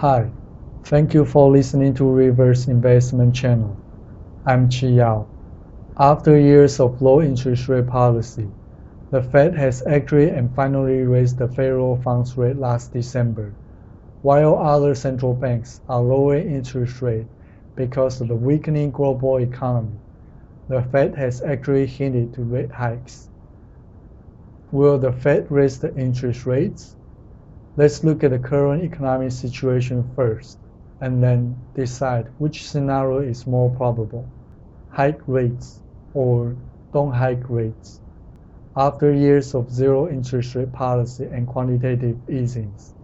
Hi, thank you for listening to Reverse Investment Channel. I'm Chi Yao. After years of low interest rate policy, the Fed has actually and finally raised the federal funds rate last December, while other central banks are lowering interest rate because of the weakening global economy. The Fed has actually hinted to rate hikes. Will the Fed raise the interest rates? Let's look at the current economic situation first, and then decide which scenario is more probable: hike rates or don't hike rates. After years of zero interest rate policy and quantitative easings,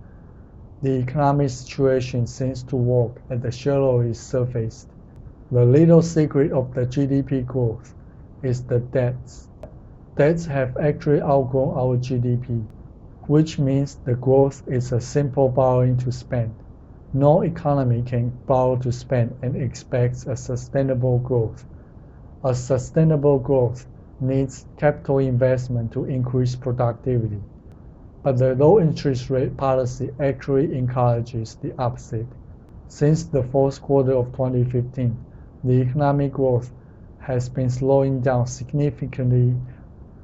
the economic situation seems to work at the shallowest surface. The little secret of the GDP growth is the debts. Debts have actually outgrown our GDP, which means the growth is a simple borrowing to spend. No economy can borrow to spend and expect a sustainable growth. A sustainable growth needs capital investment to increase productivity. But the low interest rate policy actually encourages the opposite. Since the fourth quarter of 2015, the economic growth has been slowing down significantly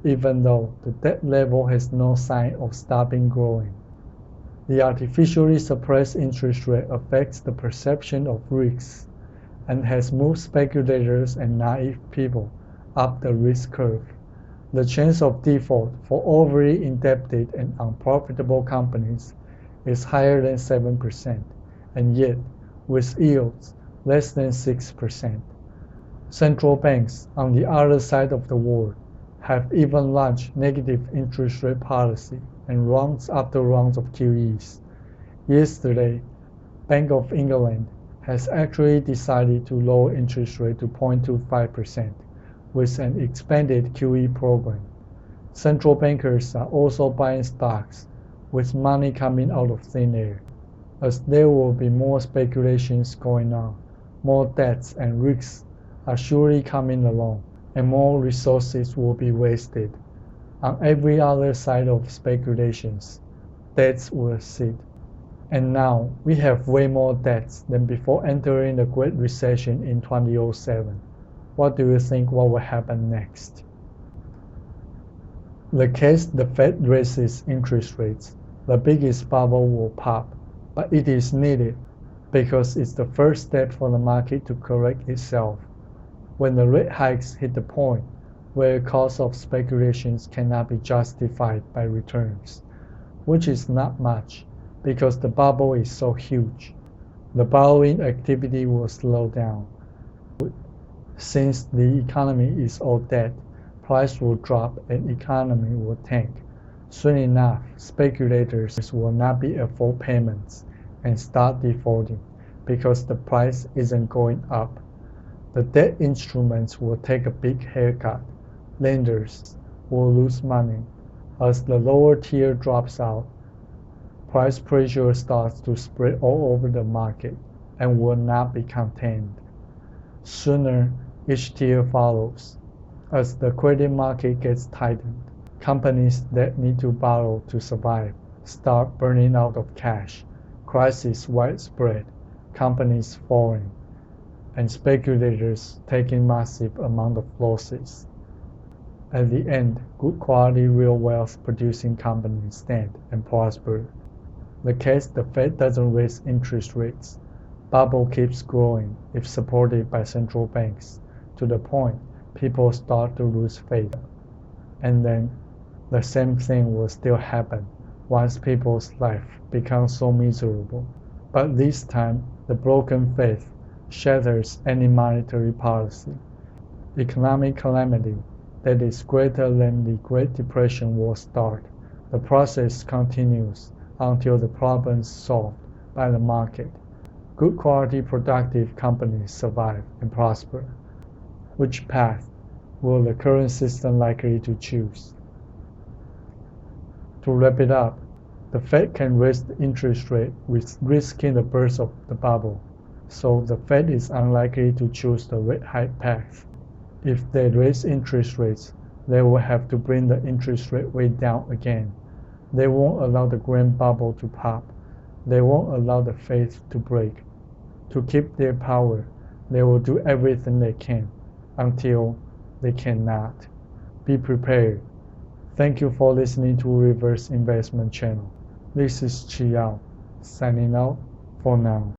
even though the debt level has no sign of stopping growing. The artificially suppressed interest rate affects the perception of risks and has moved speculators and naive people up the risk curve. The chance of default for overly indebted and unprofitable companies is higher than 7%, and yet, with yields less than 6%. Central banks on the other side of the world have even launched negative interest rate policy and rounds after rounds of QEs. Yesterday, Bank of England has actually decided to lower interest rate to 0.25% with an expanded QE program. Central bankers are also buying stocks with money coming out of thin air. As there will be more speculations going on, more debts and risks are surely coming along, and more resources will be wasted. On every other side of speculations, debts will sit. And now we have way more debts than before entering the Great Recession in 2007. What do you think what will happen next? The case the Fed raises interest rates, the biggest bubble will pop, but it is needed because it's the first step for the market to correct itself. When the rate hikes hit the point where cost of speculations cannot be justified by returns, which is not much because the bubble is so huge, the borrowing activity will slow down. Since the economy is all debt, price will drop and economy will tank. Soon enough, speculators will not be afford payments and start defaulting because the price isn't going up. The debt instruments will take a big haircut. Lenders will lose money. As the lower tier drops out, price pressure starts to spread all over the market and will not be contained. Sooner, each tier follows. As the credit market gets tightened, companies that need to borrow to survive start burning out of cash. Crisis widespread, companies falling, and speculators taking massive amount of losses. At the end, good quality real wealth producing companies stand and prosper. The case the Fed doesn't raise interest rates, bubble keeps growing if supported by central banks, to the point people start to lose faith. And then the same thing will still happen once people's life becomes so miserable. But this time, the broken faith shatters any monetary policy. Economic calamity that is greater than the Great Depression will start. The process continues until the problem is solved by the market. Good quality productive companies survive and prosper. Which path will the current system likely to choose? To wrap it up, the Fed can raise the interest rate with risking the burst of the bubble, so the Fed is unlikely to choose the rate hike path. If they raise interest rates, they will have to bring the interest rate way down again. They won't allow the grand bubble to pop. They won't allow the faith to break. To keep their power, they will do everything they can until they cannot. Be prepared. Thank you for listening to Reverse Investment Channel. This is Chi Yao, signing out for now.